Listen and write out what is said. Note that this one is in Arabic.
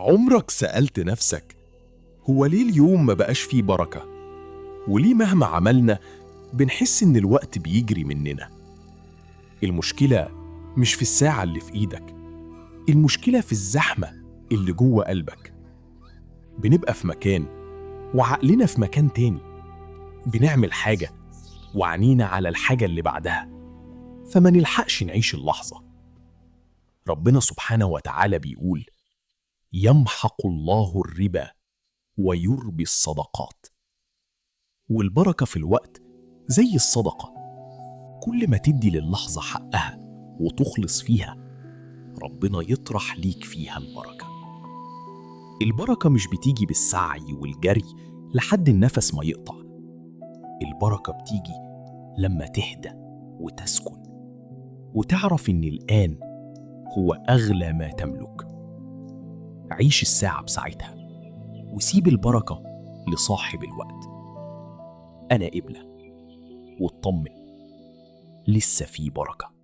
عمرك سألت نفسك هو ليه اليوم ما بقاش فيه بركة؟ وليه مهما عملنا بنحس إن الوقت بيجري مننا؟ المشكلة مش في الساعة اللي في إيدك، المشكلة في الزحمة اللي جوه قلبك. بنبقى في مكان وعقلنا في مكان تاني، بنعمل حاجة وعنينا على الحاجة اللي بعدها، فما نلحقش نعيش اللحظة. ربنا سبحانه وتعالى بيقول: يمحق الله الربا ويربي الصدقات. والبركة في الوقت زي الصدقة، كل ما تدي للحظة حقها وتخلص فيها، ربنا يطرح ليك فيها البركة. البركة مش بتيجي بالسعي والجري لحد النفس ما يقطع، البركة بتيجي لما تهدى وتسكن وتعرف إن الآن هو أغلى ما تملك. عيش الساعة بساعتها وسيب البركة لصاحب الوقت. أنا قبلة، واطمن، لسه في بركة.